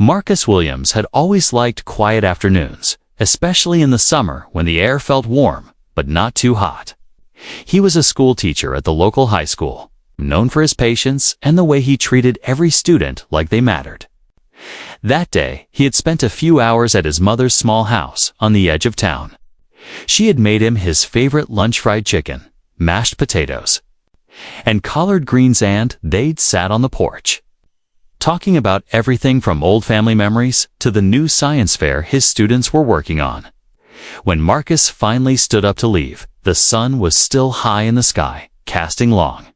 Marcus Williams had always liked quiet afternoons, especially in the summer when the air felt warm, but not too hot. He was a school teacher at the local high school, known for his patience and the way he treated every student like they mattered. That day, he had spent a few hours at his mother's small house on the edge of town. She had made him his favorite lunch: fried chicken, mashed potatoes, and collard greens, and they'd sat on the porch, talking about everything from old family memories to the new science fair his students were working on. When Marcus finally stood up to leave, the sun was still high in the sky, casting long,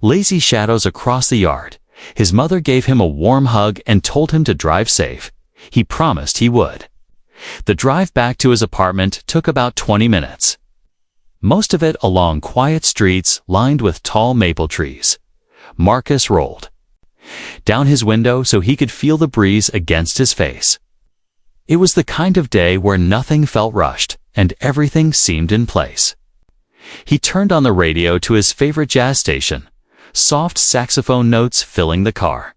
lazy shadows across the yard. His mother gave him a warm hug and told him to drive safe. He promised he would. The drive back to his apartment took about 20 minutes. Most of it along quiet streets lined with tall maple trees. Marcus rolled down his window so he could feel the breeze against his face. It was the kind of day where nothing felt rushed and everything seemed in place. He turned on the radio to his favorite jazz station, soft saxophone notes filling the car.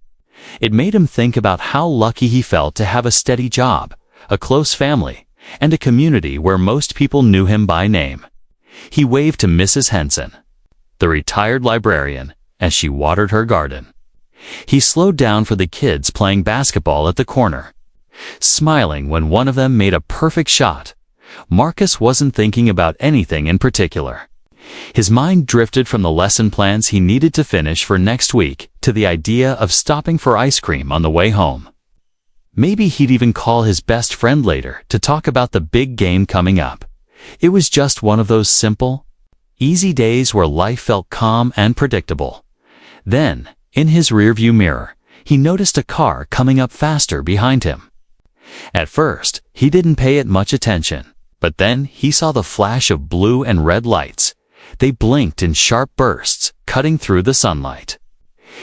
It made him think about how lucky he felt to have a steady job, a close family, and a community where most people knew him by name. He waved to Mrs. Henson, the retired librarian, as she watered her garden. He slowed down for the kids playing basketball at the corner, smiling when one of them made a perfect shot. Marcus wasn't thinking about anything in particular. His mind drifted from the lesson plans he needed to finish for next week to the idea of stopping for ice cream on the way home. Maybe he'd even call his best friend later to talk about the big game coming up. It was just one of those simple, easy days where life felt calm and predictable. Then, in his rearview mirror, he noticed a car coming up faster behind him. At first, he didn't pay it much attention, but then he saw the flash of blue and red lights. They blinked in sharp bursts, cutting through the sunlight.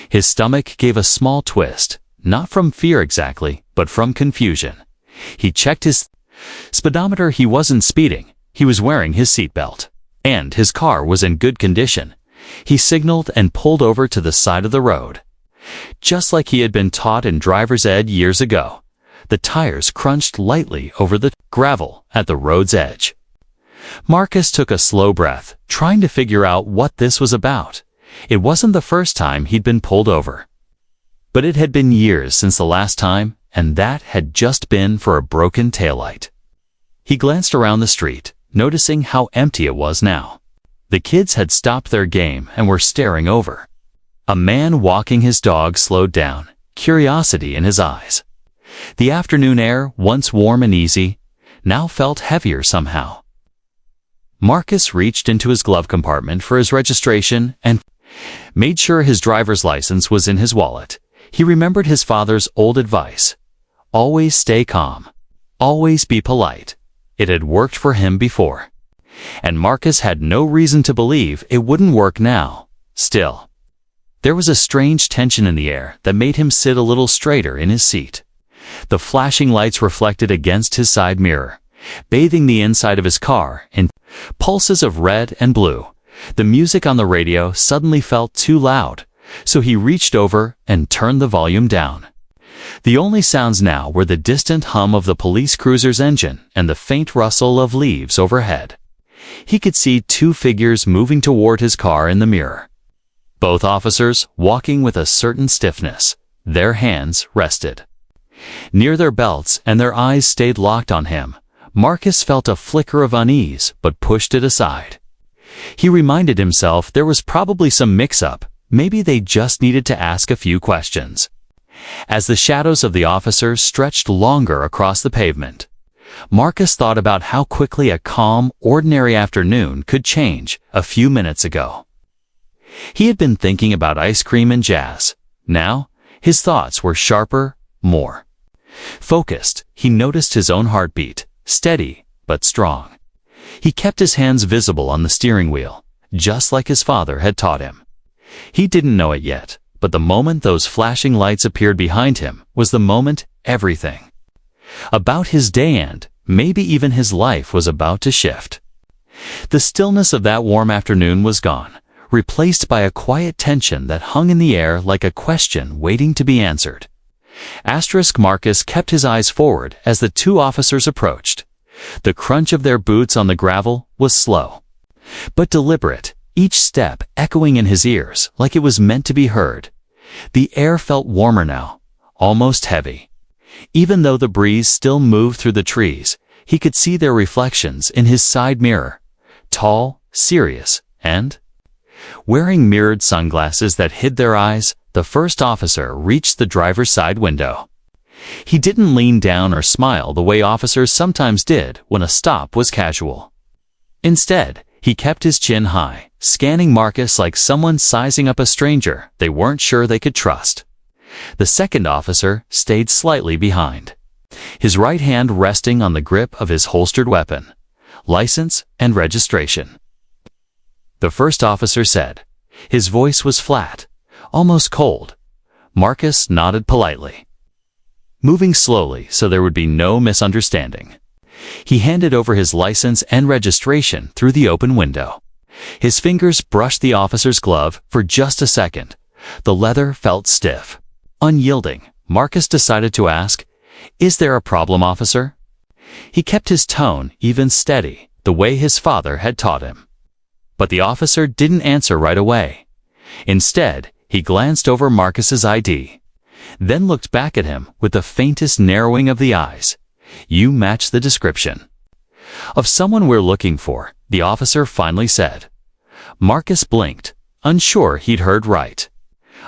His stomach gave a small twist, not from fear exactly, but from confusion. He checked his speedometer. He wasn't speeding. He was wearing his seatbelt, and his car was in good condition. He signaled and pulled over to the side of the road. Just like he had been taught in driver's ed years ago, the tires crunched lightly over the gravel at the road's edge. Marcus took a slow breath, trying to figure out what this was about. It wasn't the first time he'd been pulled over, but it had been years since the last time, and that had just been for a broken taillight. He glanced around the street, noticing how empty it was now. The kids had stopped their game and were staring over. A man walking his dog slowed down, curiosity in his eyes. The afternoon air, once warm and easy, now felt heavier somehow. Marcus reached into his glove compartment for his registration and made sure his driver's license was in his wallet. He remembered his father's old advice: always stay calm, always be polite. It had worked for him before, and Marcus had no reason to believe it wouldn't work now. Still, there was a strange tension in the air that made him sit a little straighter in his seat. The flashing lights reflected against his side mirror, bathing the inside of his car in pulses of red and blue. The music on the radio suddenly felt too loud, so he reached over and turned the volume down. The only sounds now were the distant hum of the police cruiser's engine and the faint rustle of leaves overhead. He could see two figures moving toward his car in the mirror. Both officers walking with a certain stiffness, their hands rested near their belts and their eyes stayed locked on him. Marcus felt a flicker of unease but pushed it aside. He reminded himself there was probably some mix-up. Maybe they just needed to ask a few questions. As the shadows of the officers stretched longer across the pavement, Marcus thought about how quickly a calm, ordinary afternoon could change a few minutes ago. He had been thinking about ice cream and jazz. Now, his thoughts were sharper, more focused. He noticed his own heartbeat, steady but strong. He kept his hands visible on the steering wheel, just like his father had taught him. He didn't know it yet, but the moment those flashing lights appeared behind him was the moment everything about his day and maybe even his life was about to shift. The stillness of that warm afternoon was gone, replaced by a quiet tension that hung in the air like a question waiting to be answered. Marcus kept his eyes forward as the two officers approached. The crunch of their boots on the gravel was slow, but deliberate, each step echoing in his ears like it was meant to be heard. The air felt warmer now, almost heavy. Even though the breeze still moved through the trees, he could see their reflections in his side mirror, tall, serious, and wearing mirrored sunglasses that hid their eyes. The first officer reached the driver's side window. He didn't lean down or smile the way officers sometimes did when a stop was casual. Instead, he kept his chin high, scanning Marcus like someone sizing up a stranger they weren't sure they could trust. The second officer stayed slightly behind, his right hand resting on the grip of his holstered weapon, license and registration. The first officer said. His voice was flat, almost cold. Marcus nodded politely, moving slowly so there would be no misunderstanding. He handed over his license and registration through the open window. His fingers brushed the officer's glove for just a second. The leather felt stiff. Unyielding, Marcus decided to ask, "Is there a problem, officer?" He kept his tone even steady, the way his father had taught him. But the officer didn't answer right away. Instead, he glanced over Marcus's ID, then looked back at him with the faintest narrowing of the eyes. "You match the description of someone we're looking for," the officer finally said. Marcus blinked, unsure he'd heard right.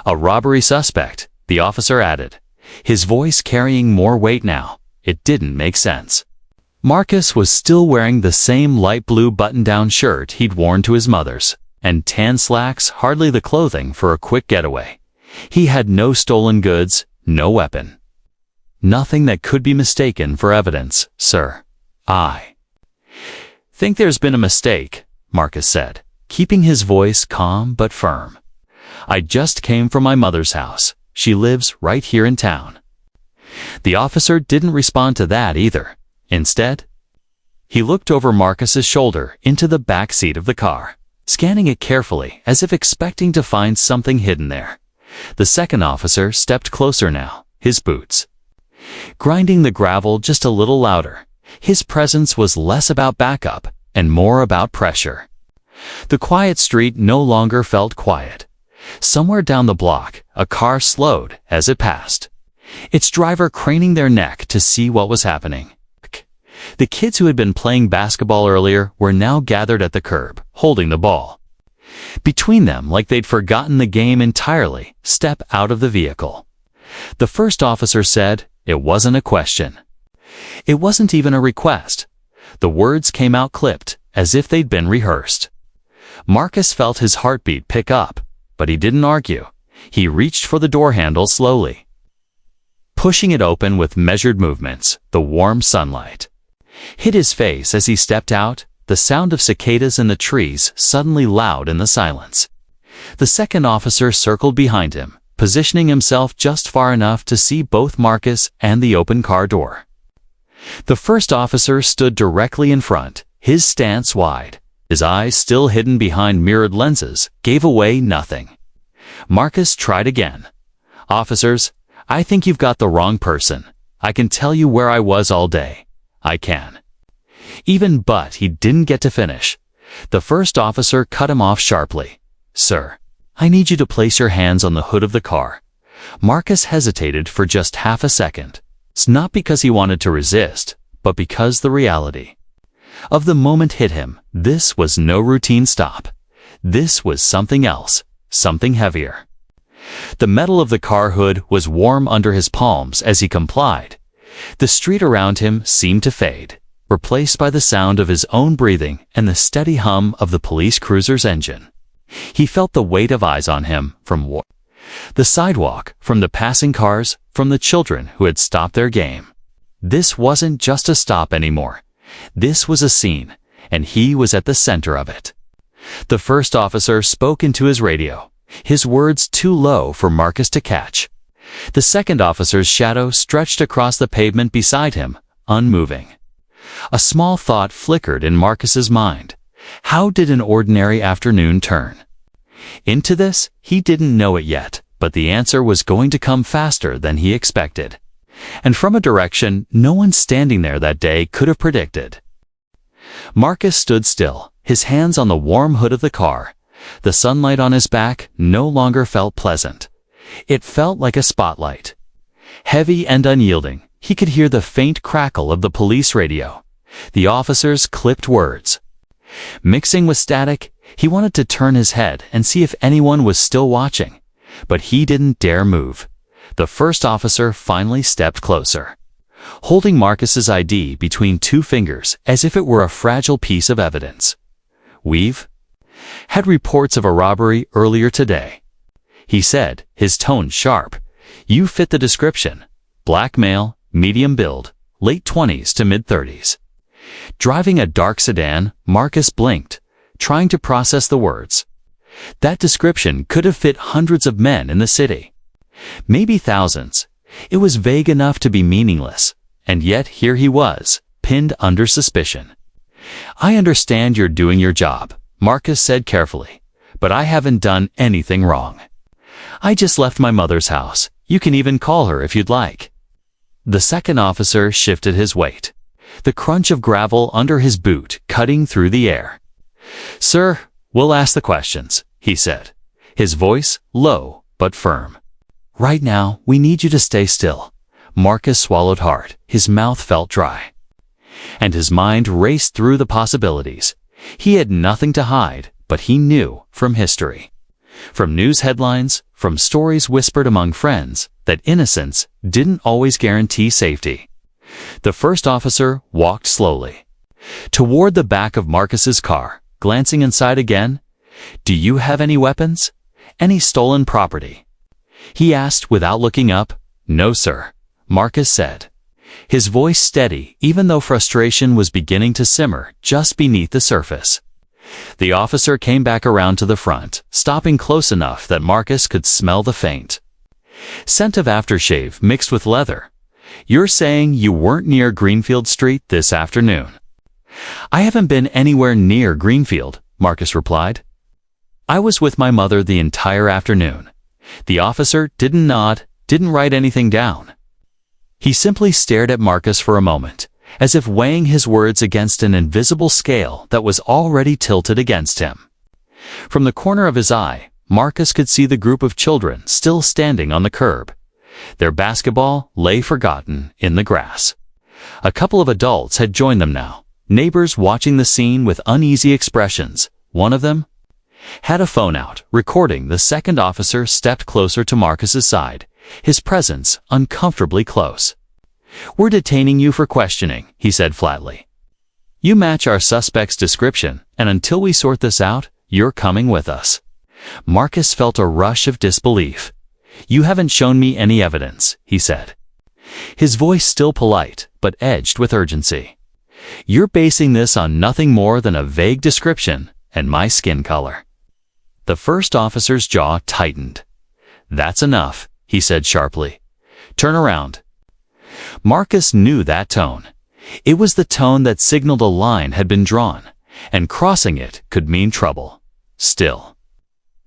"A robbery suspect," the officer added, his voice carrying more weight now. It didn't make sense. Marcus was still wearing the same light blue button-down shirt he'd worn to his mother's, and tan slacks, hardly the clothing for a quick getaway. He had no stolen goods, no weapon. "Nothing that could be mistaken for evidence, sir." "I think there's been a mistake," Marcus said, keeping his voice calm but firm. "I just came from my mother's house. She lives right here in town." The officer didn't respond to that either. Instead, he looked over Marcus's shoulder into the back seat of the car, scanning it carefully as if expecting to find something hidden there. The second officer stepped closer now, his boots grinding the gravel just a little louder. His presence was less about backup and more about pressure. The quiet street no longer felt quiet. Somewhere down the block, a car slowed as it passed, its driver craning their neck to see what was happening. The kids who had been playing basketball earlier were now gathered at the curb, holding the ball. Between them, like they'd forgotten the game entirely, step out of the vehicle. The first officer said, it wasn't a question. It wasn't even a request. The words came out clipped, as if they'd been rehearsed. Marcus felt his heartbeat pick up, but he didn't argue. He reached for the door handle slowly, pushing it open with measured movements. The warm sunlight hit his face as he stepped out, the sound of cicadas in the trees suddenly loud in the silence. The second officer circled behind him, positioning himself just far enough to see both Marcus and the open car door. The first officer stood directly in front, his stance wide. His eyes, still hidden behind mirrored lenses, gave away nothing. Marcus tried again. "Officers, I think you've got the wrong person. I can tell you where I was all day. I can." But he didn't get to finish. The first officer cut him off sharply. "Sir, I need you to place your hands on the hood of the car." Marcus hesitated for just half a second. It's not because he wanted to resist, but because the reality of the moment hit him. This was no routine stop. This was something else, something heavier. The metal of the car hood was warm under his palms as he complied. The street around him seemed to fade, replaced by the sound of his own breathing and the steady hum of the police cruiser's engine. He felt the weight of eyes on him from the sidewalk, from the passing cars, from the children who had stopped their game. This wasn't just a stop anymore. This was a scene, and he was at the center of it. The first officer spoke into his radio, his words too low for Marcus to catch. The second officer's shadow stretched across the pavement beside him, unmoving. A small thought flickered in Marcus's mind. How did an ordinary afternoon turn into this? He didn't know it yet, but the answer was going to come faster than he expected, and from a direction no one standing there that day could have predicted. Marcus stood still, his hands on the warm hood of the car. The sunlight on his back no longer felt pleasant. It felt like a spotlight. Heavy and unyielding, he could hear the faint crackle of the police radio, the officer's clipped words. Mixing with static, he wanted to turn his head and see if anyone was still watching, but he didn't dare move. The first officer finally stepped closer, holding Marcus's ID between two fingers as if it were a fragile piece of evidence. "We've had reports of a robbery earlier today," he said, his tone sharp. "You fit the description. Black male, medium build, late 20s to mid-30s. Driving a dark sedan." Marcus blinked, trying to process the words. That description could have fit hundreds of men in the city. Maybe thousands. It was vague enough to be meaningless, and yet here he was, pinned under suspicion. "I understand you're doing your job," Marcus said carefully, "but I haven't done anything wrong. I just left my mother's house. You can even call her if you'd like." The second officer shifted his weight, the crunch of gravel under his boot cutting through the air. "Sir, we'll ask the questions," he said, his voice low but firm. "Right now, we need you to stay still." Marcus swallowed hard, his mouth felt dry, and his mind raced through the possibilities. He had nothing to hide, but he knew from history, from news headlines, from stories whispered among friends, that innocence didn't always guarantee safety. The first officer walked slowly toward the back of Marcus's car, glancing inside again. "Do you have any weapons? Any stolen property?" he asked without looking up. "No, sir," Marcus said, his voice steady even though frustration was beginning to simmer just beneath the surface. The officer came back around to the front, stopping close enough that Marcus could smell the faint scent of aftershave mixed with leather. "You're saying you weren't near Greenfield Street this afternoon?" "I haven't been anywhere near Greenfield," Marcus replied. "I was with my mother the entire afternoon." The officer didn't nod, didn't write anything down. He simply stared at Marcus for a moment, as if weighing his words against an invisible scale that was already tilted against him. From the corner of his eye, Marcus could see the group of children still standing on the curb. Their basketball lay forgotten in the grass. A couple of adults had joined them now, neighbors watching the scene with uneasy expressions. One of them had a phone out, recording. The second officer stepped closer to Marcus's side, his presence uncomfortably close. "We're detaining you for questioning," he said flatly. "You match our suspect's description, and until we sort this out, you're coming with us." Marcus felt a rush of disbelief. "You haven't shown me any evidence," he said, his voice still polite, but edged with urgency. "You're basing this on nothing more than a vague description and my skin color." The first officer's jaw tightened. "That's enough," he said sharply. "Turn around." Marcus knew that tone. It was the tone that signaled a line had been drawn, and crossing it could mean trouble. Still,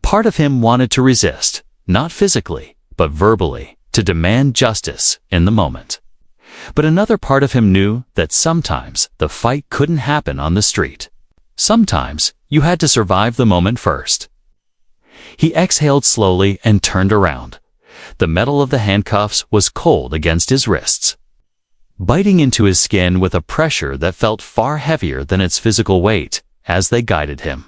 part of him wanted to resist, not physically, but verbally, to demand justice in the moment. But another part of him knew that sometimes the fight couldn't happen on the street. Sometimes you had to survive the moment first. He exhaled slowly and turned around. The metal of the handcuffs was cold against his wrists, biting into his skin with a pressure that felt far heavier than its physical weight as they guided him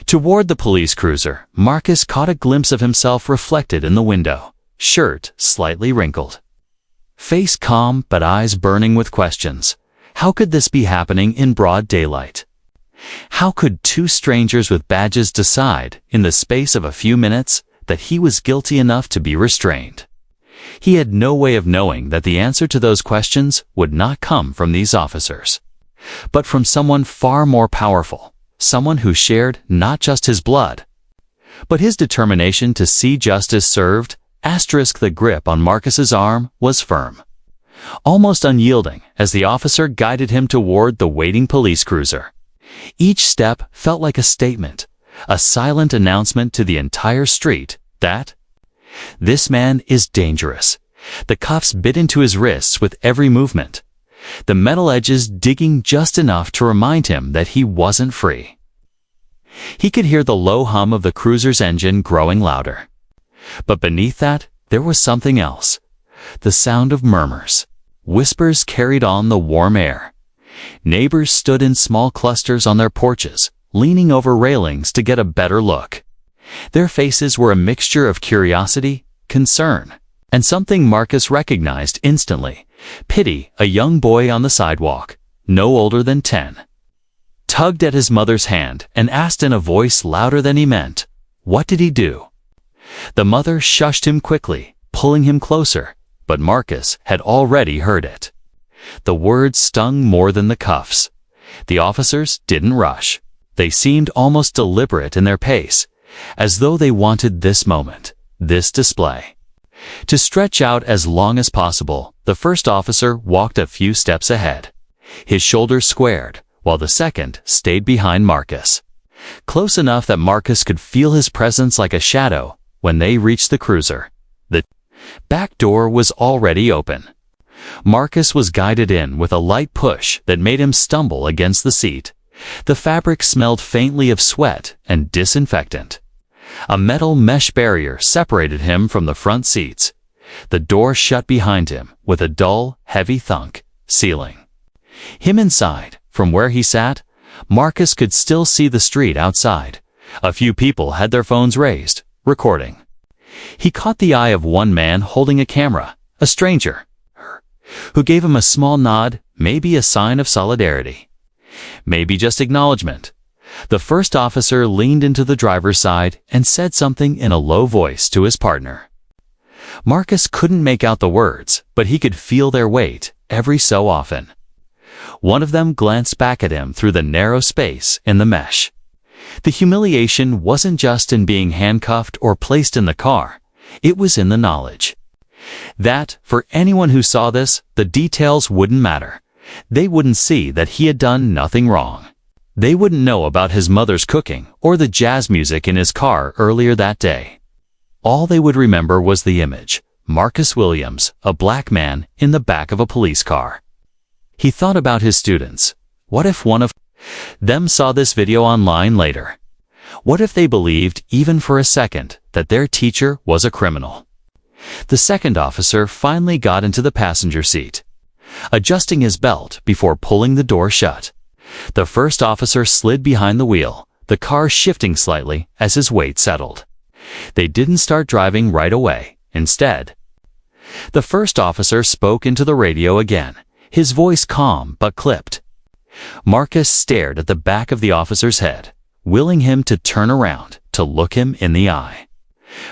toward the police cruiser. Marcus caught a glimpse of himself reflected in the window, shirt slightly wrinkled, face calm but eyes burning with questions. How could this be happening in broad daylight? How could two strangers with badges decide, in the space of a few minutes, that he was guilty enough to be restrained? He had no way of knowing that the answer to those questions would not come from these officers, but from someone far more powerful, someone who shared not just his blood, but his determination to see justice served. The grip on Marcus's arm was firm, almost unyielding, as the officer guided him toward the waiting police cruiser. Each step felt like a statement, a silent announcement to the entire street that This man is dangerous. The cuffs bit into his wrists with every movement, the metal edges digging just enough to remind him that he wasn't free. He could hear the low hum of the cruiser's engine growing louder. But beneath that, there was something else. The sound of murmurs. Whispers carried on the warm air. Neighbors stood in small clusters on their porches, leaning over railings to get a better look. Their faces were a mixture of curiosity, concern, and something Marcus recognized instantly: pity. A young boy on the sidewalk, no older than 10, tugged at his mother's hand and asked in a voice louder than he meant, "What did he do?" The mother shushed him quickly, pulling him closer, but Marcus had already heard it. The words stung more than the cuffs. The officers didn't rush. They seemed almost deliberate in their pace, as though they wanted this moment, this display, to stretch out as long as possible. The first officer walked a few steps ahead. His shoulders squared, while the second stayed behind Marcus, close enough that Marcus could feel his presence like a shadow. When they reached the cruiser, the back door was already open. Marcus was guided in with a light push that made him stumble against the seat. The fabric smelled faintly of sweat and disinfectant. A metal mesh barrier separated him from the front seats. The door shut behind him with a dull, heavy thunk, sealing him inside. From where he sat, Marcus could still see the street outside. A few people had their phones raised, recording. He caught the eye of one man holding a camera, a stranger, who gave him a small nod, maybe a sign of solidarity, maybe just acknowledgement. The first officer leaned into the driver's side and said something in a low voice to his partner. Marcus couldn't make out the words, but he could feel their weight every so often. One of them glanced back at him through the narrow space in the mesh. The humiliation wasn't just in being handcuffed or placed in the car. It was in the knowledge that, for anyone who saw this, the details wouldn't matter. They wouldn't see that he had done nothing wrong. They wouldn't know about his mother's cooking or the jazz music in his car earlier that day. All they would remember was the image: Marcus Williams, a black man, in the back of a police car. He thought about his students. What if one of them saw this video online later? What if they believed, even for a second, that their teacher was a criminal? The second officer finally got into the passenger seat, adjusting his belt before pulling the door shut. The first officer slid behind the wheel, the car shifting slightly as his weight settled. They didn't start driving right away. Instead, the first officer spoke into the radio again, his voice calm but clipped. Marcus stared at the back of the officer's head, willing him to turn around to look him in the eye.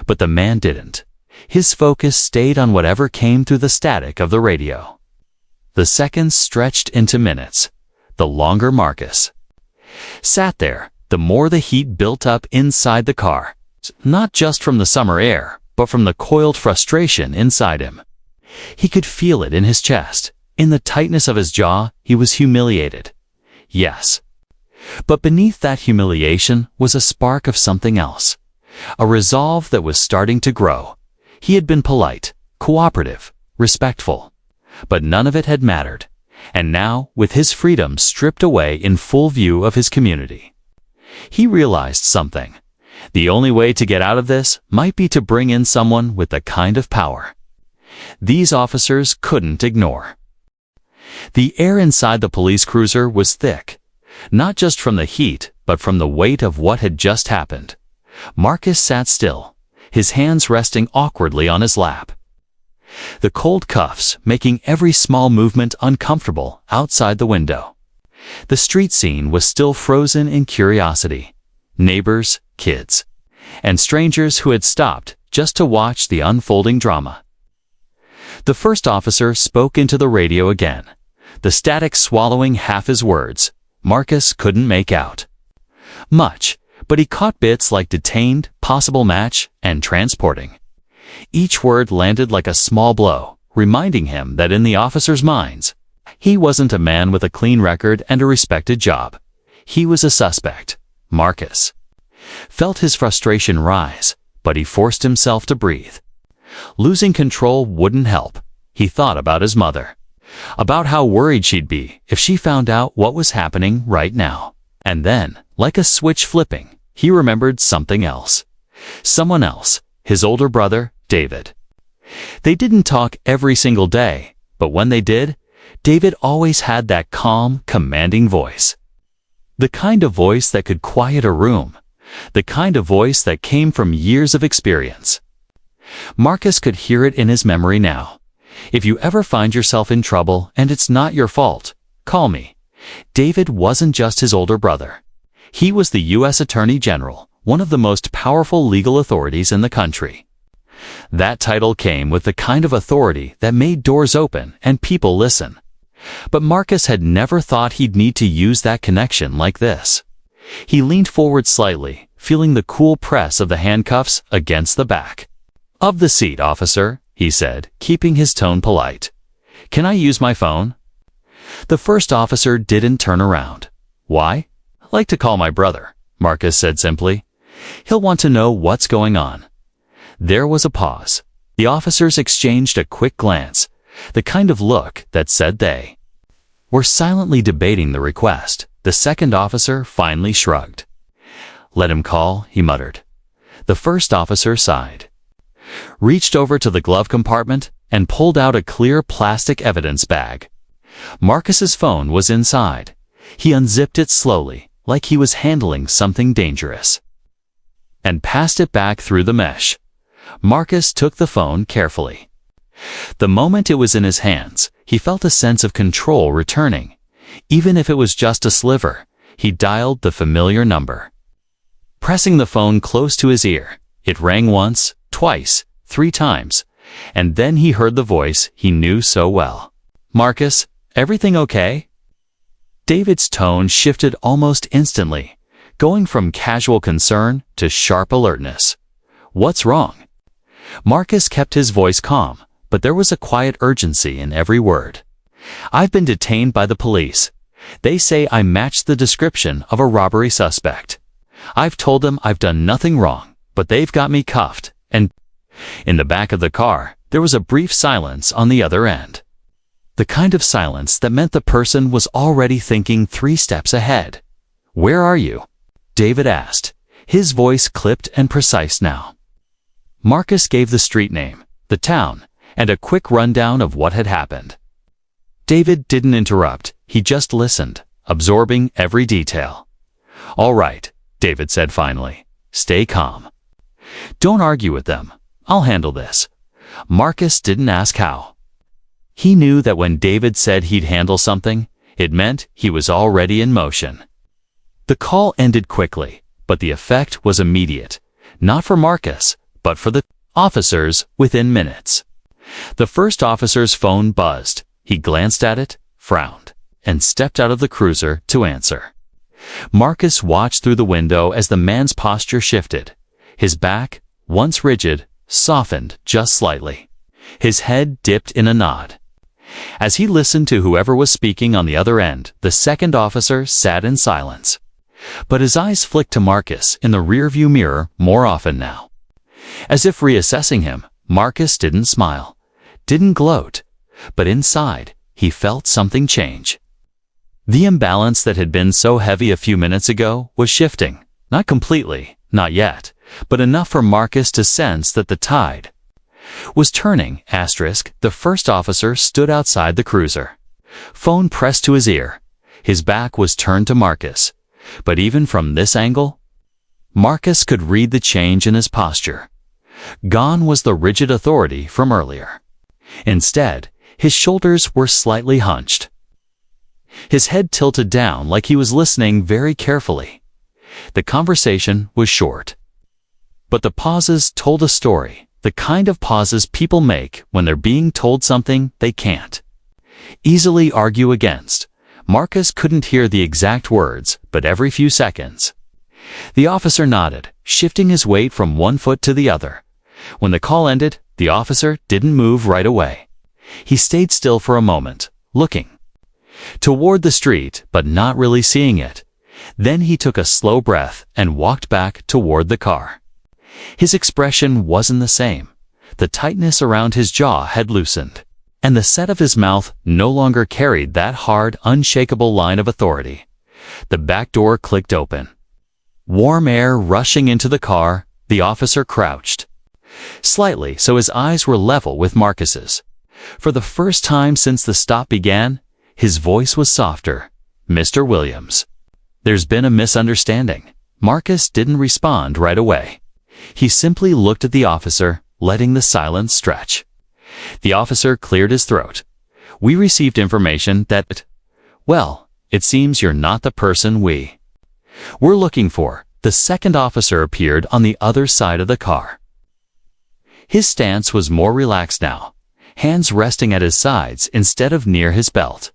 But the man didn't. His focus stayed on whatever came through the static of the radio. The seconds stretched into minutes. The longer Marcus sat there, the more the heat built up inside the car, not just from the summer air, but from the coiled frustration inside him. He could feel it in his chest, in the tightness of his jaw. He was humiliated. Yes. But beneath that humiliation was a spark of something else, a resolve that was starting to grow. He had been polite, cooperative, respectful, but none of it had mattered. And now, with his freedom stripped away in full view of his community, he realized something. The only way to get out of this might be to bring in someone with the kind of power these officers couldn't ignore. The air inside the police cruiser was thick, not just from the heat, but from the weight of what had just happened. Marcus sat still, his hands resting awkwardly on his lap, the cold cuffs making every small movement uncomfortable outside the window. The street scene was still frozen in curiosity. Neighbors, kids, and strangers who had stopped just to watch the unfolding drama. The first officer spoke into the radio again, the static swallowing half his words. Marcus couldn't make out much, but he caught bits like detained, possible match, and transporting. Each word landed like a small blow, reminding him that in the officers' minds, he wasn't a man with a clean record and a respected job. He was a suspect. Marcus felt his frustration rise, but he forced himself to breathe. Losing control wouldn't help. He thought about his mother, about how worried she'd be if she found out what was happening right now. And then, like a switch flipping, he remembered something else. Someone else, his older brother, David. They didn't talk every single day, but when they did, David always had that calm, commanding voice. The kind of voice that could quiet a room. The kind of voice that came from years of experience. Marcus could hear it in his memory now. If you ever find yourself in trouble and it's not your fault, call me. David wasn't just his older brother. He was the U.S. Attorney General, one of the most powerful legal authorities in the country. That title came with the kind of authority that made doors open and people listen. But Marcus had never thought he'd need to use that connection like this. He leaned forward slightly, feeling the cool press of the handcuffs against the back of the seat. "Officer," he said, keeping his tone polite. "Can I use my phone?" The first officer didn't turn around. "Why?" "I like to call my brother," Marcus said simply. "He'll want to know what's going on." There was a pause. The officers exchanged a quick glance, the kind of look that said they were silently debating the request. The second officer finally shrugged. "Let him call," he muttered. The first officer sighed, reached over to the glove compartment, and pulled out a clear plastic evidence bag. Marcus's phone was inside. He unzipped it slowly, like he was handling something dangerous, and passed it back through the mesh. Marcus took the phone carefully. The moment it was in his hands, he felt a sense of control returning. Even if it was just a sliver, he dialed the familiar number. Pressing the phone close to his ear, it rang once, twice, 3 times, and then he heard the voice he knew so well. "Marcus, everything okay?" David's tone shifted almost instantly, going from casual concern to sharp alertness. "What's wrong?" Marcus kept his voice calm, but there was a quiet urgency in every word. "I've been detained by the police. They say I matched the description of a robbery suspect. I've told them I've done nothing wrong, but they've got me cuffed, and..." In the back of the car, there was a brief silence on the other end. The kind of silence that meant the person was already thinking 3 steps ahead. "Where are you?" David asked, his voice clipped and precise now. Marcus gave the street name, the town, and a quick rundown of what had happened. David didn't interrupt, he just listened, absorbing every detail. "All right," David said finally. "Stay calm. Don't argue with them. I'll handle this." Marcus didn't ask how. He knew that when David said he'd handle something, it meant he was already in motion. The call ended quickly, but the effect was immediate, not for Marcus, but for the officers within minutes. The first officer's phone buzzed. He glanced at it, frowned, and stepped out of the cruiser to answer. Marcus watched through the window as the man's posture shifted. His back, once rigid, softened just slightly. His head dipped in a nod. As he listened to whoever was speaking on the other end, the second officer sat in silence. But his eyes flicked to Marcus in the rearview mirror more often now. As if reassessing him, Marcus didn't smile, didn't gloat, but inside, he felt something change. The imbalance that had been so heavy a few minutes ago was shifting, not completely, not yet, but enough for Marcus to sense that the tide was turning. The first officer stood outside the cruiser, phone pressed to his ear. His back was turned to Marcus, but even from this angle, Marcus could read the change in his posture. Gone was the rigid authority from earlier. Instead, his shoulders were slightly hunched. His head tilted down like he was listening very carefully. The conversation was short, but the pauses told a story, the kind of pauses people make when they're being told something they can't easily argue against. Marcus couldn't hear the exact words, but every few seconds, the officer nodded, shifting his weight from one foot to the other. When the call ended, the officer didn't move right away. He stayed still for a moment, looking toward the street, but not really seeing it. Then he took a slow breath and walked back toward the car. His expression wasn't the same. The tightness around his jaw had loosened, and the set of his mouth no longer carried that hard, unshakable line of authority. The back door clicked open. Warm air rushing into the car, the officer crouched slightly so his eyes were level with Marcus's. For the first time since the stop began, his voice was softer. "Mr. Williams, there's been a misunderstanding." Marcus didn't respond right away. He simply looked at the officer, letting the silence stretch. The officer cleared his throat. "We received information that, well, it seems you're not the person we're looking for." The second officer appeared on the other side of the car. His stance was more relaxed now, hands resting at his sides instead of near his belt.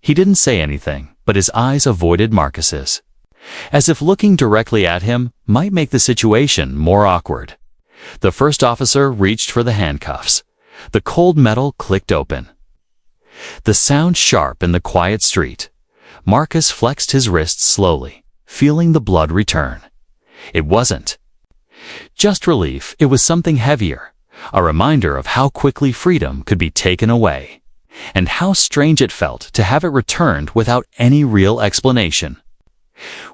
He didn't say anything, but his eyes avoided Marcus's, as if looking directly at him might make the situation more awkward. The first officer reached for the handcuffs. The cold metal clicked open. The sound sharp in the quiet street. Marcus flexed his wrists slowly, feeling the blood return. It wasn't just relief, it was something heavier, a reminder of how quickly freedom could be taken away, and how strange it felt to have it returned without any real explanation.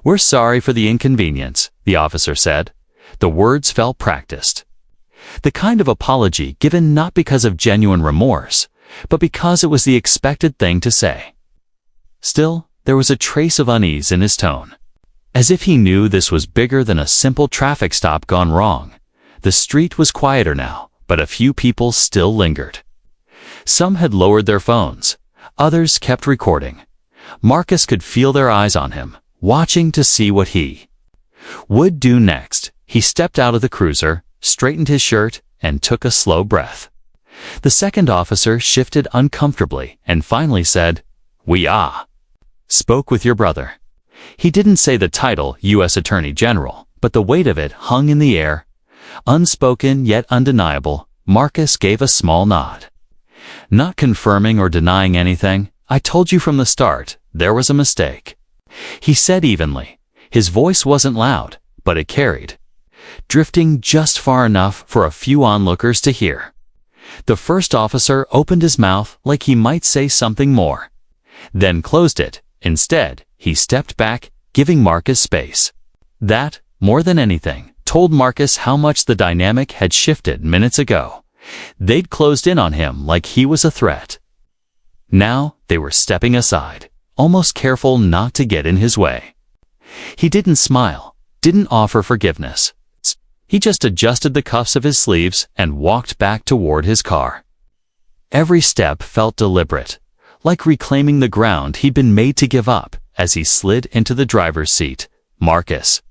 "We're sorry for the inconvenience," the officer said. The words felt practiced. The kind of apology given not because of genuine remorse, but because it was the expected thing to say. Still, there was a trace of unease in his tone, as if he knew this was bigger than a simple traffic stop gone wrong. The street was quieter now, but a few people still lingered. Some had lowered their phones. Others kept recording. Marcus could feel their eyes on him, watching to see what he would do next. He stepped out of the cruiser, straightened his shirt, and took a slow breath. The second officer shifted uncomfortably and finally said, "We spoke with your brother." He didn't say the title U.S. Attorney General, but the weight of it hung in the air. Unspoken yet undeniable, Marcus gave a small nod. "Not confirming or denying anything. I told you from the start, there was a mistake," he said evenly. His voice wasn't loud, but it carried, drifting just far enough for a few onlookers to hear. The first officer opened his mouth like he might say something more, then closed it. Instead, he stepped back, giving Marcus space. That, more than anything, told Marcus how much the dynamic had shifted minutes ago. They'd closed in on him like he was a threat. Now, they were stepping aside, almost careful not to get in his way. He didn't smile, didn't offer forgiveness. He just adjusted the cuffs of his sleeves and walked back toward his car. Every step felt deliberate, like reclaiming the ground he'd been made to give up. As he slid into the driver's seat, Marcus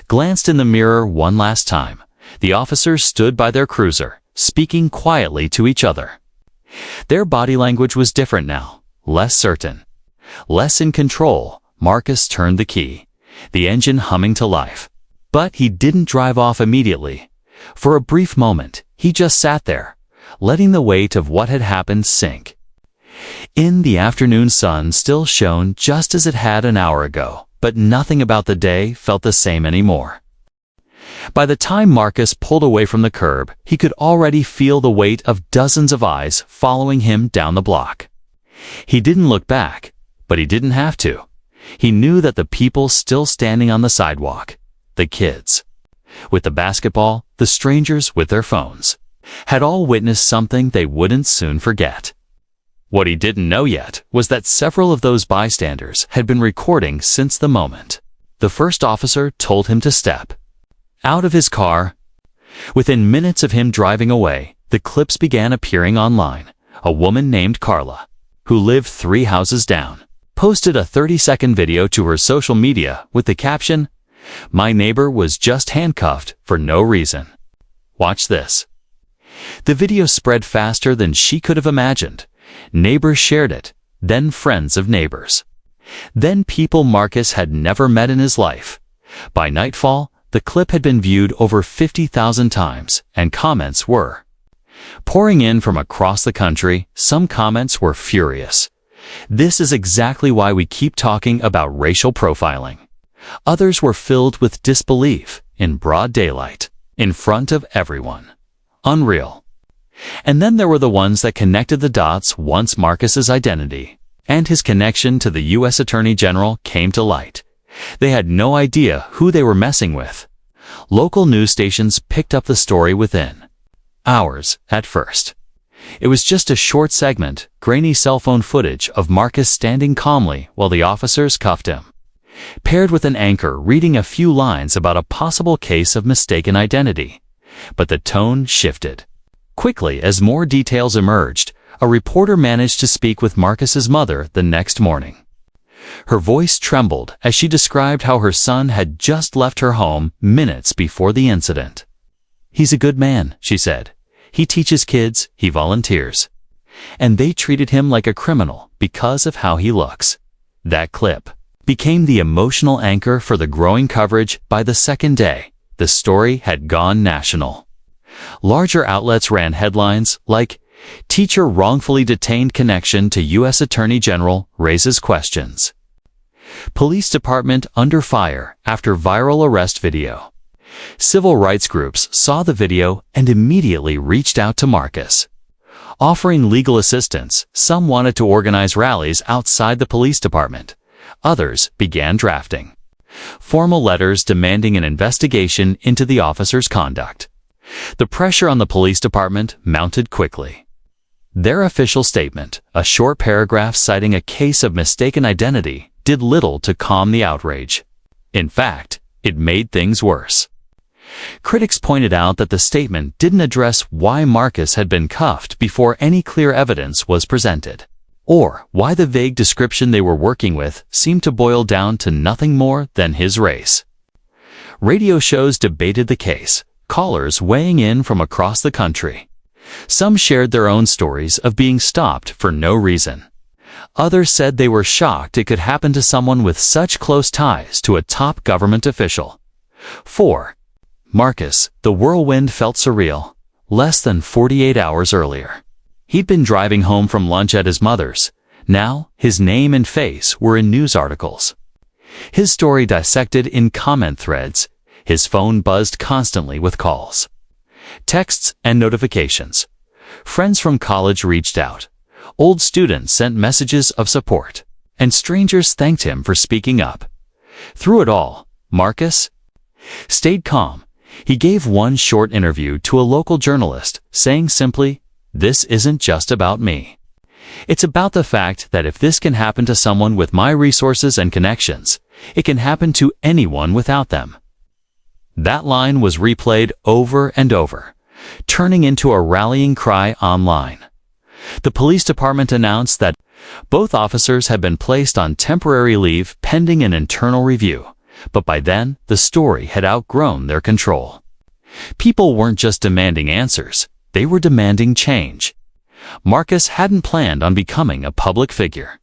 glanced in the mirror one last time. The officers stood by their cruiser, speaking quietly to each other. Their body language was different now, less certain, less in control. Marcus turned the key, the engine humming to life. But he didn't drive off immediately. For a brief moment, he just sat there, letting the weight of what had happened sink in. The afternoon sun still shone just as it had an hour ago, but nothing about the day felt the same anymore. By the time Marcus pulled away from the curb, he could already feel the weight of dozens of eyes following him down the block. He didn't look back, but he didn't have to. He knew that the people still standing on the sidewalk, the kids with the basketball, the strangers with their phones, had all witnessed something they wouldn't soon forget. What he didn't know yet was that several of those bystanders had been recording since the moment the first officer told him to step out of his car. Within minutes of him driving away, the clips began appearing online. A woman named Carla, who lived 3 houses down, posted a 30-second video to her social media with the caption, "My neighbor was just handcuffed for no reason. Watch this." The video spread faster than she could have imagined. Neighbors shared it, then friends of neighbors, then people Marcus had never met in his life. By nightfall, the clip had been viewed over 50,000 times, and comments were pouring in from across the country. Some comments were furious. "This is exactly why we keep talking about racial profiling." Others were filled with disbelief. In broad daylight, in front of everyone, Unreal. And then there were the ones that connected the dots once Marcus's identity and his connection to the U.S. Attorney General came to light. They had no idea who they were messing with. Local news stations picked up the story within hours at first. It was just a short segment, grainy cell phone footage of Marcus standing calmly while the officers cuffed him, paired with an anchor reading a few lines about a possible case of mistaken identity. But the tone shifted. Quickly, as more details emerged, a reporter managed to speak with Marcus's mother the next morning. Her voice trembled as she described how her son had just left her home minutes before the incident. "He's a good man," she said. "He teaches kids, he volunteers. And they treated him like a criminal because of how he looks." That clip became the emotional anchor for the growing coverage. By the second day, the story had gone national. Larger outlets ran headlines like, "Teacher wrongfully detained connection to U.S. Attorney General raises questions." Police department under fire after viral arrest video. Civil rights groups saw the video and immediately reached out to Marcus. Offering legal assistance, some wanted to organize rallies outside the police department. Others began drafting formal letters demanding an investigation into the officer's conduct. The pressure on the police department mounted quickly. Their official statement, a short paragraph citing a case of mistaken identity, did little to calm the outrage. In fact, it made things worse. Critics pointed out that the statement didn't address why Marcus had been cuffed before any clear evidence was presented, or why the vague description they were working with seemed to boil down to nothing more than his race. Radio shows debated the case, callers weighing in from across the country. Some shared their own stories of being stopped for no reason. Others said they were shocked it could happen to someone with such close ties to a top government official. 4. Marcus, the whirlwind felt surreal. Less than 48 hours earlier, he'd been driving home from lunch at his mother's. Now, his name and face were in news articles. His story dissected in comment threads. His phone buzzed constantly with calls, texts, and notifications. Friends from college reached out. Old students sent messages of support, and strangers thanked him for speaking up. Through it all, Marcus stayed calm. He gave one short interview to a local journalist, saying simply, "This isn't just about me. It's about the fact that if this can happen to someone with my resources and connections, it can happen to anyone without them." That line was replayed over and over, turning into a rallying cry online. The police department announced that both officers had been placed on temporary leave pending an internal review, but by then, the story had outgrown their control. People weren't just demanding answers, they were demanding change. Marcus hadn't planned on becoming a public figure,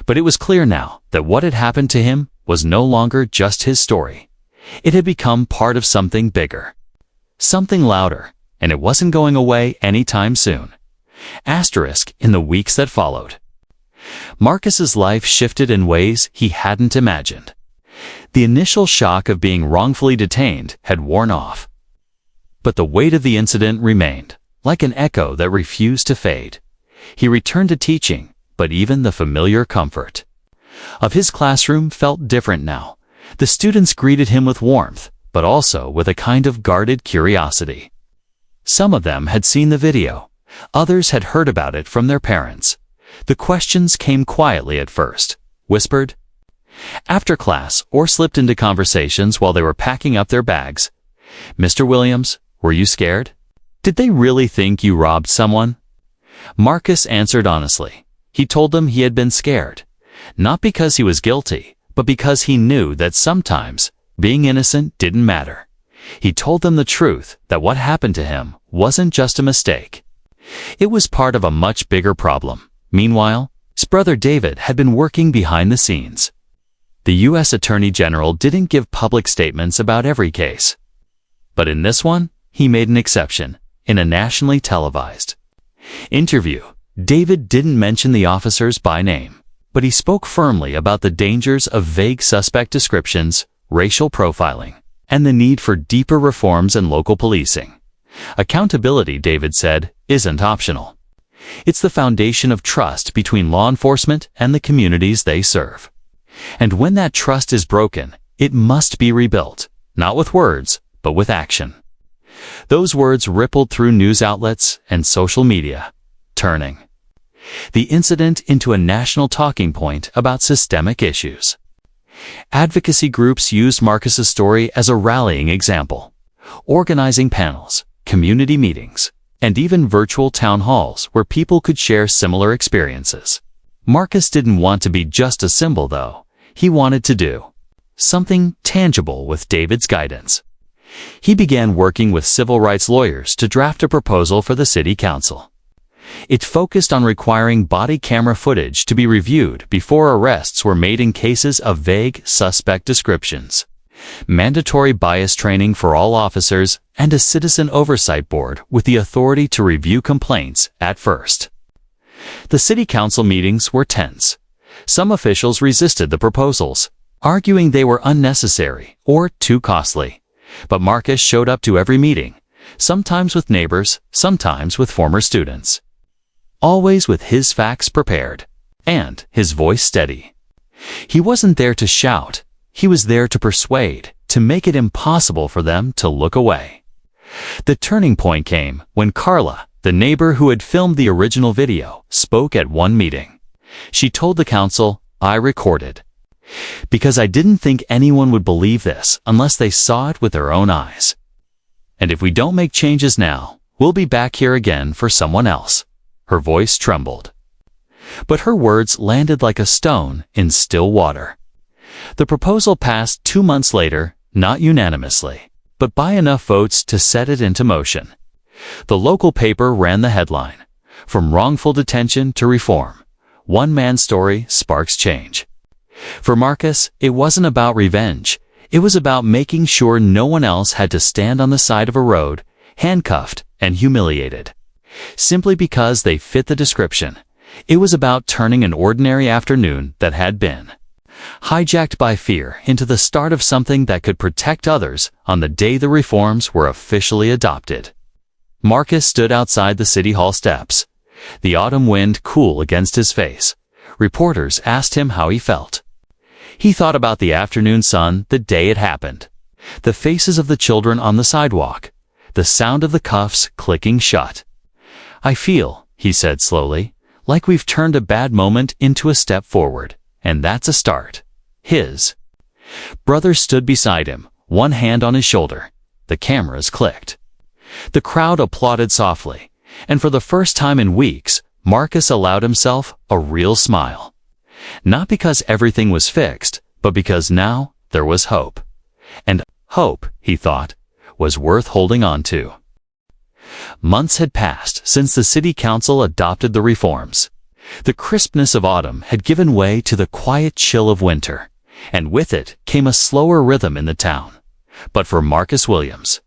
but it was clear now that what had happened to him was no longer just his story. It had become part of something bigger, something louder, and it wasn't going away anytime soon. Asterisk in the weeks that followed. Marcus's life shifted in ways he hadn't imagined. The initial shock of being wrongfully detained had worn off, but the weight of the incident remained, like an echo that refused to fade. He returned to teaching, but even the familiar comfort of his classroom felt different now. The students greeted him with warmth, but also with a kind of guarded curiosity. Some of them had seen the video. Others had heard about it from their parents. The questions came quietly at first, whispered after class, or slipped into conversations while they were packing up their bags. "Mr. Williams, were you scared? Did they really think you robbed someone?" Marcus answered honestly. He told them he had been scared, not because he was guilty, but because he knew that sometimes being innocent didn't matter. He told them the truth, that what happened to him wasn't just a mistake. It was part of a much bigger problem. Meanwhile, his brother David had been working behind the scenes. The U.S. Attorney General didn't give public statements about every case, but in this one, he made an exception. In a nationally televised interview, David didn't mention the officers by name, but he spoke firmly about the dangers of vague suspect descriptions, racial profiling, and the need for deeper reforms in local policing. Accountability, David said, isn't optional. It's the foundation of trust between law enforcement and the communities they serve. And when that trust is broken, it must be rebuilt, not with words, but with action. Those words rippled through news outlets and social media, turning the incident into a national talking point about systemic issues. Advocacy groups used Marcus's story as a rallying example, organizing panels, community meetings, and even virtual town halls where people could share similar experiences. Marcus didn't want to be just a symbol, though. He wanted to do something tangible with David's guidance. He began working with civil rights lawyers to draft a proposal for the city council. It focused on requiring body camera footage to be reviewed before arrests were made in cases of vague, suspect descriptions, mandatory bias training for all officers, and a citizen oversight board with the authority to review complaints at first. The city council meetings were tense. Some officials resisted the proposals, arguing they were unnecessary or too costly. But Marcus showed up to every meeting, sometimes with neighbors, sometimes with former students. Always with his facts prepared, and his voice steady. He wasn't there to shout, he was there to persuade, to make it impossible for them to look away. The turning point came when Carla, the neighbor who had filmed the original video, spoke at one meeting. She told the council, "I recorded, because I didn't think anyone would believe this unless they saw it with their own eyes. And if we don't make changes now, we'll be back here again for someone else." Her voice trembled. But her words landed like a stone in still water. The proposal passed 2 months later, not unanimously, but by enough votes to set it into motion. The local paper ran the headline, "From wrongful detention to reform. One man's story sparks change." For Marcus, it wasn't about revenge. It was about making sure no one else had to stand on the side of a road, handcuffed and humiliated, simply because they fit the description. It was about turning an ordinary afternoon that had been hijacked by fear into the start of something that could protect others on the day the reforms were officially adopted. Marcus stood outside the city hall steps, the autumn wind cool against his face. Reporters asked him how he felt. He thought about the afternoon sun the day it happened, the faces of the children on the sidewalk, the sound of the cuffs clicking shut. "I feel," he said slowly, "like we've turned a bad moment into a step forward, and that's a start." His brother stood beside him, one hand on his shoulder. The cameras clicked. The crowd applauded softly, and for the first time in weeks, Marcus allowed himself a real smile. Not because everything was fixed, but because now there was hope. And hope, he thought, was worth holding on to. Months had passed since the city council adopted the reforms. The crispness of autumn had given way to the quiet chill of winter, and with it came a slower rhythm in the town. But for Marcus Williams,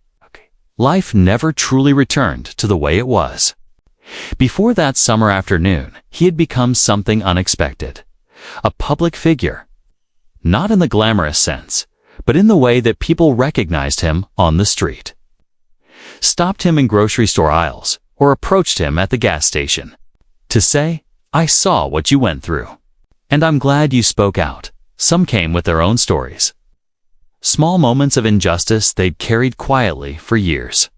life never truly returned to the way it was. Before that summer afternoon, he had become something unexpected. A public figure. Not in the glamorous sense, but in the way that people recognized him on the street. Stopped him in grocery store aisles, or approached him at the gas station. To say, "I saw what you went through, and I'm glad you spoke out." Some came with their own stories. Small moments of injustice they'd carried quietly for years.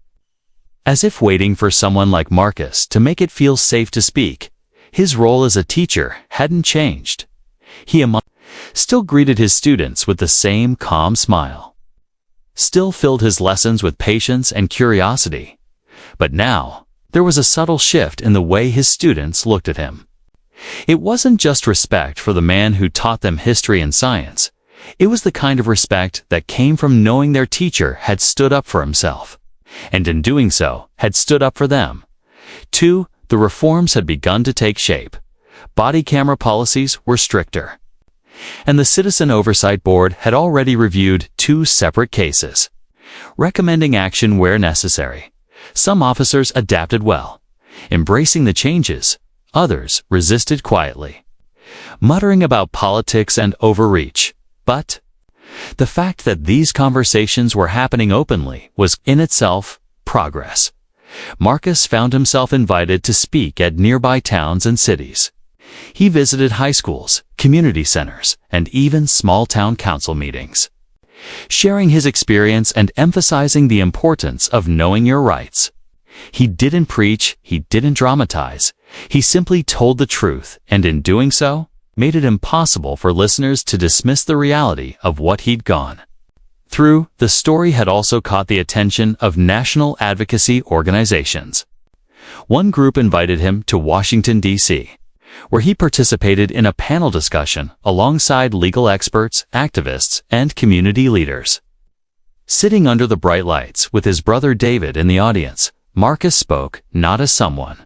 As if waiting for someone like Marcus to make it feel safe to speak, his role as a teacher hadn't changed. He still greeted his students with the same calm smile. Still filled his lessons with patience and curiosity. But now, there was a subtle shift in the way his students looked at him. It wasn't just respect for the man who taught them history and science. It was the kind of respect that came from knowing their teacher had stood up for himself, and in doing so, had stood up for them. 2, the reforms had begun to take shape. Body camera policies were stricter. And the Citizen Oversight Board had already reviewed 2 separate cases, recommending action where necessary. Some officers adapted well, embracing the changes. Others resisted quietly, muttering about politics and overreach. But the fact that these conversations were happening openly was in itself progress. Marcus found himself invited to speak at nearby towns and cities. He visited high schools, community centers, and even small-town council meetings, sharing his experience and emphasizing the importance of knowing your rights. He didn't preach, he didn't dramatize. He simply told the truth, and in doing so, made it impossible for listeners to dismiss the reality of what he'd gone through. The story had also caught the attention of national advocacy organizations. One group invited him to Washington, D.C., where he participated in a panel discussion alongside legal experts, activists, and community leaders. Sitting under the bright lights with his brother David in the audience, Marcus spoke not as someone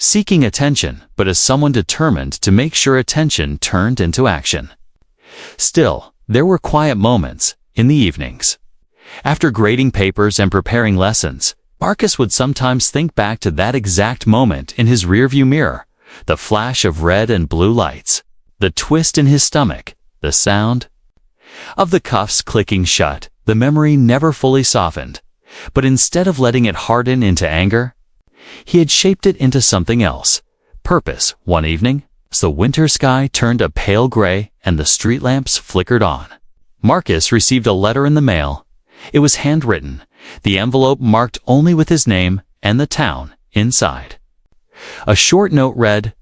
seeking attention, but as someone determined to make sure attention turned into action. Still, there were quiet moments in the evenings. After grading papers and preparing lessons, Marcus would sometimes think back to that exact moment in his rearview mirror, the flash of red and blue lights, the twist in his stomach, the sound of the cuffs clicking shut. The memory never fully softened, but instead of letting it harden into anger, he had shaped it into something else. Purpose. One evening, as the winter sky turned a pale gray and the street lamps flickered on, Marcus received a letter in the mail. It was handwritten, the envelope marked only with his name and the town inside. A short note read,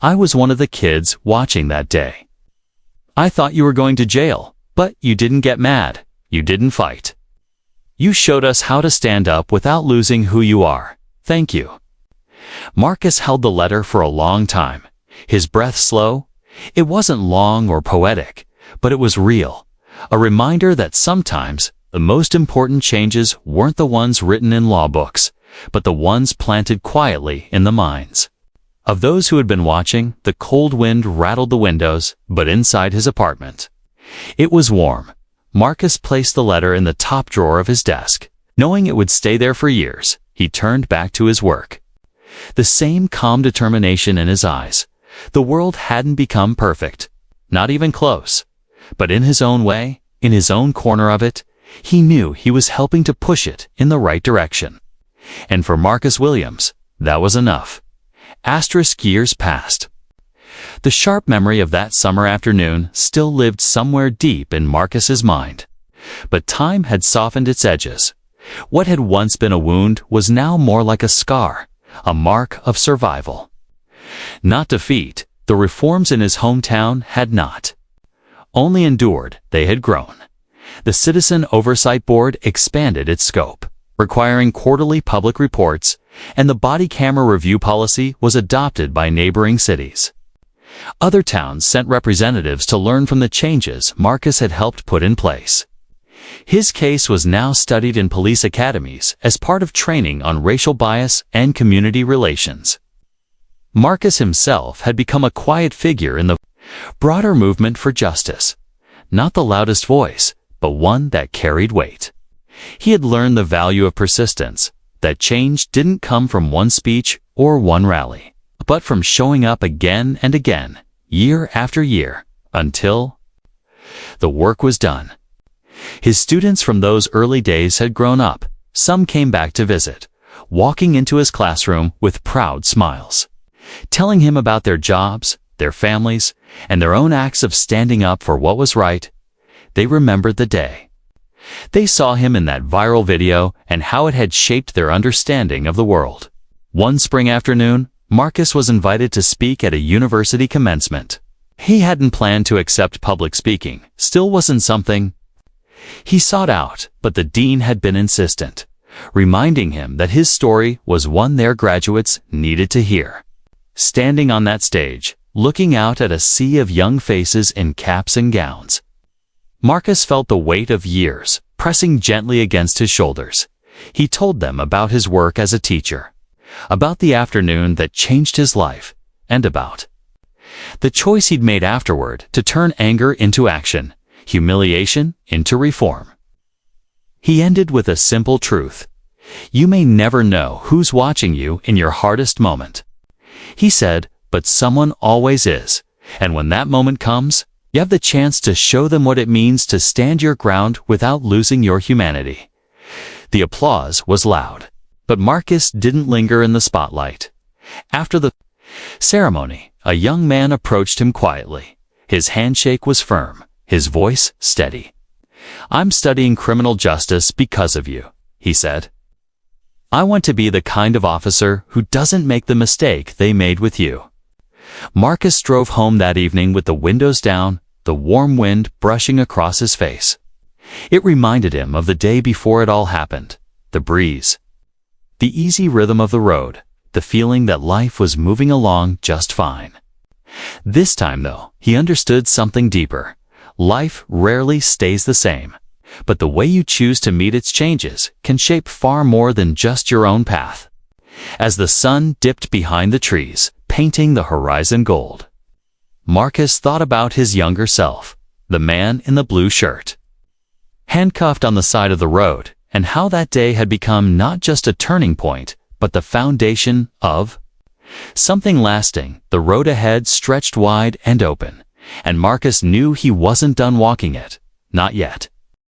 "I was one of the kids watching that day. I thought you were going to jail, but you didn't get mad. You didn't fight. You showed us how to stand up without losing who you are. Thank you." Marcus held the letter for a long time, his breath slow. It wasn't long or poetic, but it was real, a reminder that sometimes the most important changes weren't the ones written in law books, but the ones planted quietly in the minds of those who had been watching. The cold wind rattled the windows, but inside his apartment, it was warm. Marcus placed the letter in the top drawer of his desk. Knowing it would stay there for years, he turned back to his work. The same calm determination in his eyes. The world hadn't become perfect, not even close. But in his own way, in his own corner of it, he knew he was helping to push it in the right direction. And for Marcus Williams, that was enough. Years passed. The sharp memory of that summer afternoon still lived somewhere deep in Marcus's mind. But time had softened its edges. What had once been a wound was now more like a scar, a mark of survival. Not defeat. The reforms in his hometown had not only endured, they had grown. The Citizen Oversight Board expanded its scope, requiring quarterly public reports, and the body camera review policy was adopted by neighboring cities. Other towns sent representatives to learn from the changes Marcus had helped put in place. His case was now studied in police academies as part of training on racial bias and community relations. Marcus himself had become a quiet figure in the broader movement for justice, not the loudest voice, but one that carried weight. He had learned the value of persistence, that change didn't come from one speech or one rally, but from showing up again and again, year after year, until the work was done. His students from those early days had grown up. Some came back to visit, walking into his classroom with proud smiles, telling him about their jobs, their families, and their own acts of standing up for what was right. They remembered the day. They saw him in that viral video and how it had shaped their understanding of the world. One spring afternoon, Marcus was invited to speak at a university commencement. He hadn't planned to accept public speaking, still wasn't something he sought out, but the dean had been insistent, reminding him that his story was one their graduates needed to hear. Standing on that stage, looking out at a sea of young faces in caps and gowns, Marcus felt the weight of years pressing gently against his shoulders. He told them about his work as a teacher, about the afternoon that changed his life, and about the choice he'd made afterward to turn anger into action, humiliation into reform. He ended with a simple truth. You may never know who's watching you in your hardest moment. He said, but someone always is, and when that moment comes, you have the chance to show them what it means to stand your ground without losing your humanity. The applause was loud. But Marcus didn't linger in the spotlight. After the ceremony, a young man approached him quietly. His handshake was firm, his voice steady. "I'm studying criminal justice because of you," he said. "I want to be the kind of officer who doesn't make the mistake they made with you." Marcus drove home that evening with the windows down, the warm wind brushing across his face. It reminded him of the day before it all happened, the breeze, the easy rhythm of the road, the feeling that life was moving along just fine. This time, though, he understood something deeper. Life rarely stays the same, but the way you choose to meet its changes can shape far more than just your own path. As the sun dipped behind the trees, painting the horizon gold, Marcus thought about his younger self, the man in the blue shirt, handcuffed on the side of the road, and how that day had become not just a turning point, but the foundation of something lasting. The road ahead stretched wide and open, and Marcus knew he wasn't done walking it. Not yet.